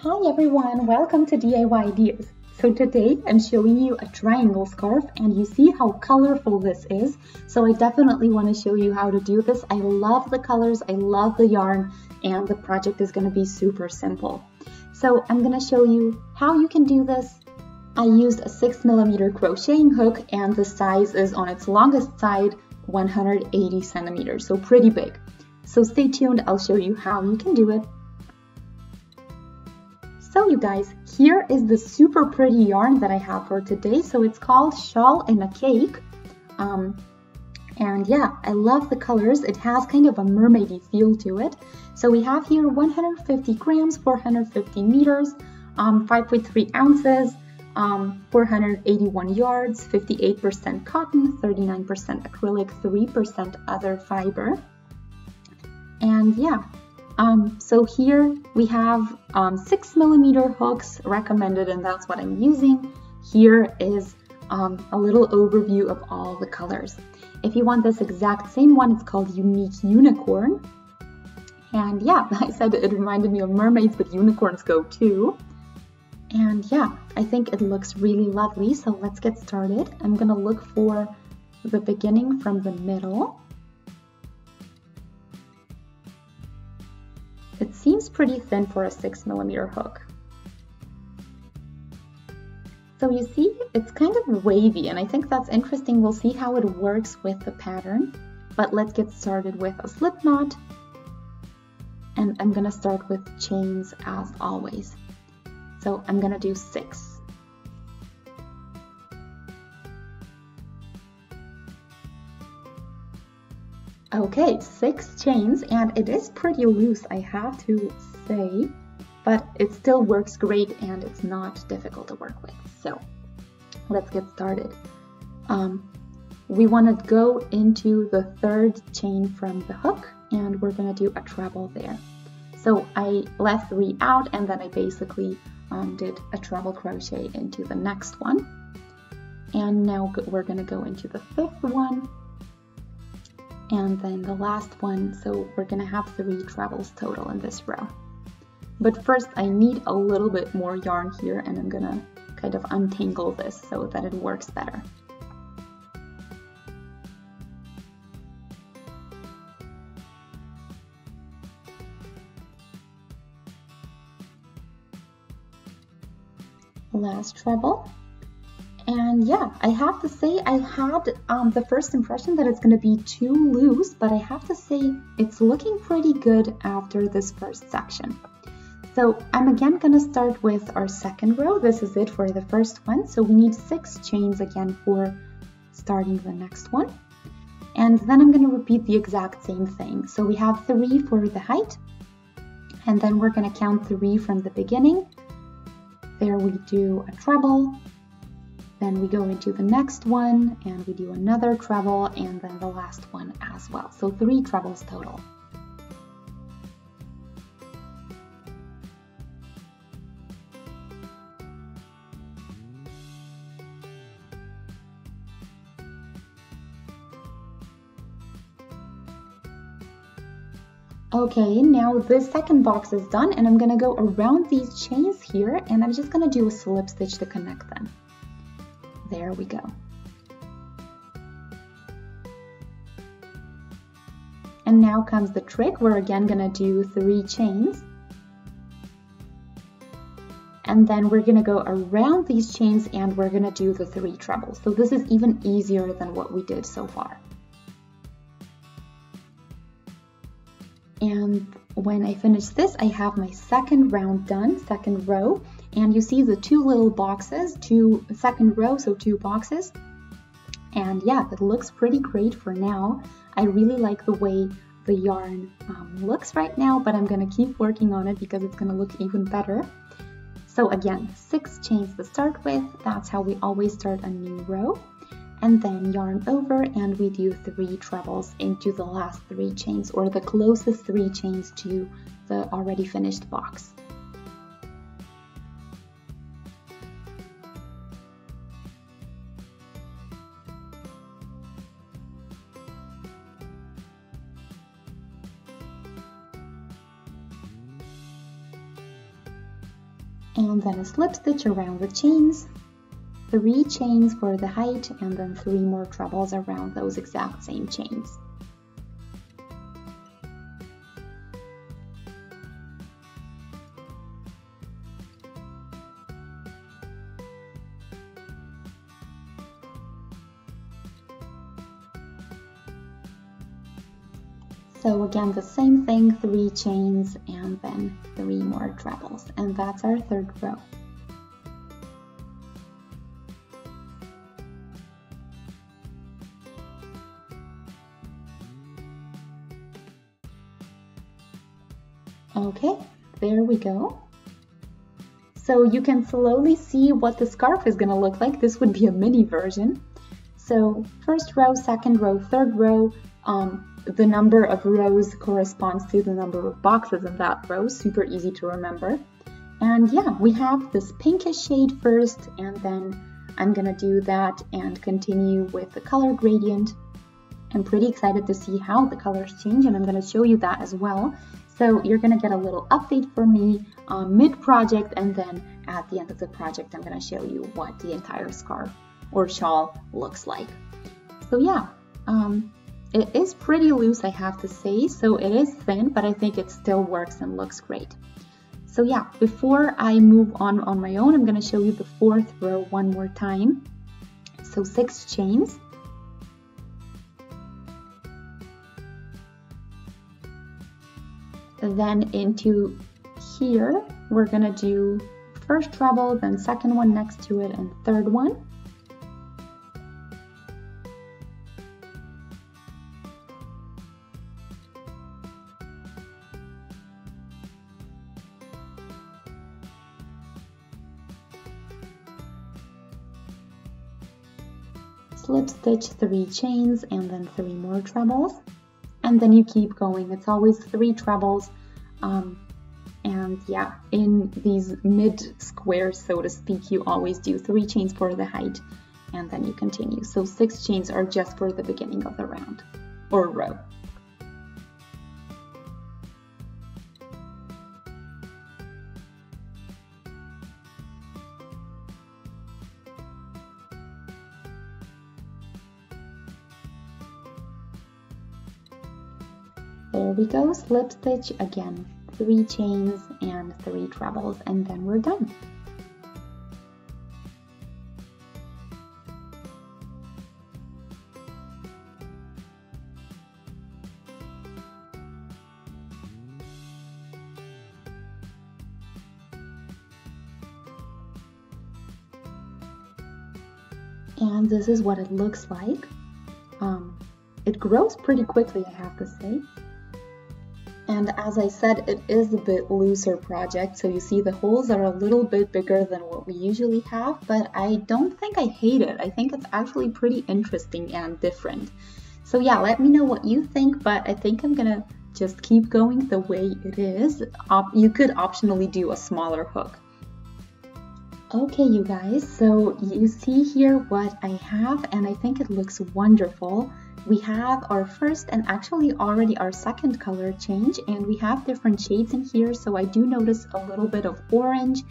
Hi everyone, welcome to DIY Ideas. So today I'm showing you a triangle scarf and you see how colorful this is. So I definitely want to show you how to do this. I love the colors, I love the yarn, and the project is going to be super simple. So I'm going to show you how you can do this. I used a 6mm crocheting hook and the size is on its longest side 180 centimeters, so pretty big. So stay tuned, I'll show you how you can do it. So you guys, here is the super pretty yarn that I have for today. So it's called Shawl in a Cake. And yeah, I love the colors. It has kind of a mermaidy feel to it. So we have here 150 grams, 450 meters, 5.3 ounces, 481 yards, 58% cotton, 39% acrylic, 3% other fiber. And yeah. So here we have 6mm hooks recommended, and that's what I'm using. Here is a little overview of all the colors. If you want this exact same one, it's called Unique Unicorn. And yeah, I said it reminded me of mermaids, but unicorns go too. And yeah, I think it looks really lovely. So let's get started. I'm gonna look for the beginning from the middle. It seems pretty thin for a 6mm hook. So you see, it's kind of wavy, and I think that's interesting. We'll see how it works with the pattern. But let's get started with a slip knot. And I'm gonna start with chains as always. So I'm gonna do 6. Okay, 6 chains, and it is pretty loose, I have to say, but it still works great and it's not difficult to work with. So let's get started. We want to go into the 3rd chain from the hook, and we're going to do a treble there. So I left 3 out, and then I basically did a treble crochet into the next one. And now we're going to go into the 5th one. And then the last one, so we're gonna have 3 trebles total in this row. But first I need a little bit more yarn here, and I'm gonna kind of untangle this so that it works better. Last treble. And yeah, I have to say I had the first impression that it's going to be too loose, but I have to say it's looking pretty good after this first section. So I'm again going to start with our 2nd row. This is it for the first one. So we need 6 chains again for starting the next one. And then I'm going to repeat the exact same thing. So we have 3 for the height, and then we're going to count 3 from the beginning. There we do a treble. Then we go into the next one and we do another treble, and then the last one as well. So 3 trebles total. Okay, now this 2nd box is done, and I'm gonna go around these chains here, and I'm just gonna do a slip stitch to connect them. There we go. And now comes the trick. We're again gonna do 3 chains. And then we're gonna go around these chains and we're gonna do the 3 trebles. So this is even easier than what we did so far. And when I finish this, I have my 2nd round done, 2nd row. And you see the 2 little boxes, 2nd row, so 2 boxes. And yeah, it looks pretty great for now. I really like the way the yarn looks right now, but I'm gonna keep working on it because it's gonna look even better. So again, 6 chains to start with. That's how we always start a new row. And then yarn over, and we do 3 trebles into the last 3 chains, or the closest 3 chains to the already finished box. and then a slip stitch around the chains, 3 chains for the height, and then 3 more trebles around those exact same chains. So again, the same thing, 3 chains and then 3 more trebles, and that's our 3rd row. Okay, there we go. So you can slowly see what the scarf is going to look like. This would be a mini version. So 1st row, 2nd row, 3rd row, the number of rows corresponds to the number of boxes in that row. Super easy to remember. And yeah, we have this pinkish shade first, and then I'm gonna do that and continue with the color gradient. I'm pretty excited to see how the colors change, and I'm gonna show you that as well. So you're gonna get a little update from me mid-project, and then at the end of the project, I'm gonna show you what the entire scarf or shawl looks like. So yeah, it is pretty loose, I have to say, so it is thin, but I think it still works and looks great. So yeah, before I move on my own, I'm going to show you the 4th row one more time. So 6 chains. And then into here, we're going to do 1st treble, then 2nd one next to it, and 3rd one. Slip stitch 3 chains and then 3 more trebles, and then you keep going. It's always 3 trebles, and yeah, in these mid squares, so to speak, you always do 3 chains for the height, and then you continue. So 6 chains are just for the beginning of the round or row. There we go, slip stitch again, 3 chains and 3 trebles, and then we're done. And this is what it looks like. It grows pretty quickly, I have to say. And as I said, it is a bit looser project, so you see the holes are a little bit bigger than what we usually have, but I don't think I hate it. I think it's actually pretty interesting and different. So yeah, let me know what you think, but I think I'm gonna just keep going the way it is. You could optionally do a smaller hook. Okay, you guys, so you see here what I have, and I think it looks wonderful. We have our first and actually already our 2nd color change, and we have different shades in here, so I do notice a little bit of orange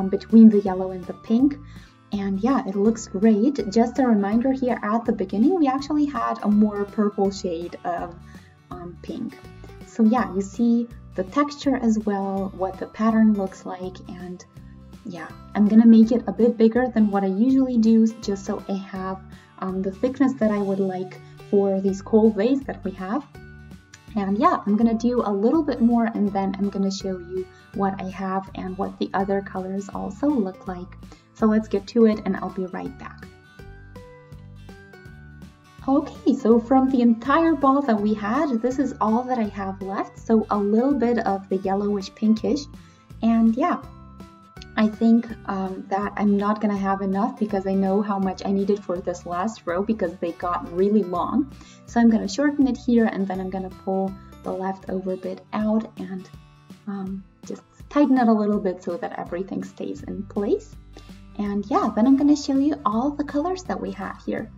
between the yellow and the pink. And yeah, it looks great. Just a reminder here at the beginning, we actually had a more purple shade of pink. So yeah, you see the texture as well, what the pattern looks like, and yeah, I'm gonna make it a bit bigger than what I usually do, just so I have the thickness that I would like for these cold days that we have. And yeah, I'm gonna do a little bit more, and then I'm gonna show you what I have and what the other colors also look like. So let's get to it, and I'll be right back. Okay, so from the entire ball that we had, this is all that I have left. So a little bit of the yellowish pinkish, and yeah, I think that I'm not gonna have enough because I know how much I needed for this last row because they got really long. So I'm gonna shorten it here, and then I'm gonna pull the leftover bit out and just tighten it a little bit so that everything stays in place. And yeah, then I'm gonna show you all the colors that we have here.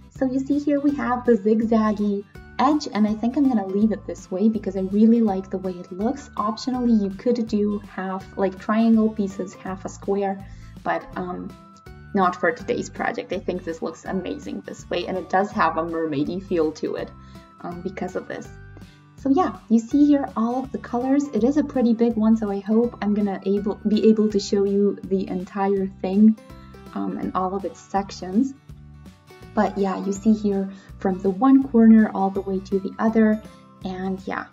So you see here we have the zigzaggy edge, and I think I'm gonna leave it this way because I really like the way it looks. Optionally, you could do half, like triangle pieces, half a square, but not for today's project. I think this looks amazing this way, and it does have a mermaidy feel to it because of this. So yeah, you see here all of the colors. It is a pretty big one, so I hope I'm gonna be able to show you the entire thing and all of its sections. But yeah, you see here from the one corner all the way to the other, and yeah,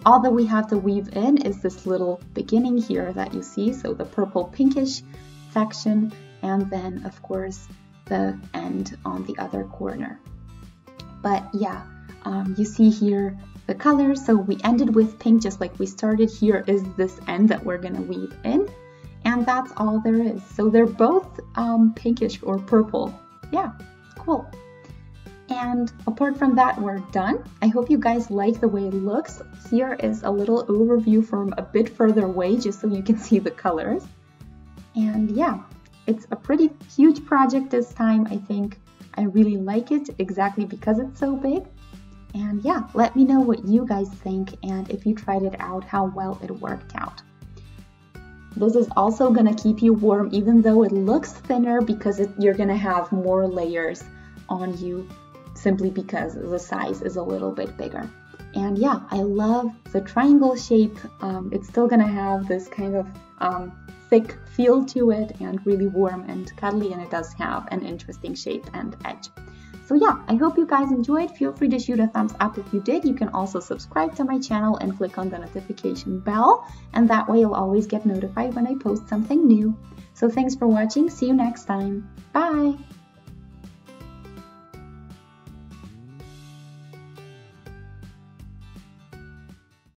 all that we have to weave in is this little beginning here that you see, so the purple pinkish section, and then of course the end on the other corner. But yeah, you see here the colors. So we ended with pink just like we started. Here is this end that we're gonna weave in, and that's all there is. So they're both pinkish or purple. Yeah, cool. And apart from that, we're done. I hope you guys like the way it looks. Here is a little overview from a bit further away just so you can see the colors. And yeah, it's a pretty huge project this time. I think I really like it exactly because it's so big. And yeah, let me know what you guys think and if you tried it out, how well it worked out. This is also gonna keep you warm even though it looks thinner because you're gonna have more layers on you simply because the size is a little bit bigger. And yeah, I love the triangle shape. It's still gonna have this kind of thick feel to it and really warm and cuddly, and it does have an interesting shape and edge. So yeah, I hope you guys enjoyed. Feel free to shoot a thumbs up if you did. You can also subscribe to my channel and click on the notification bell, and that way you'll always get notified when I post something new. So thanks for watching. See you next time. Bye!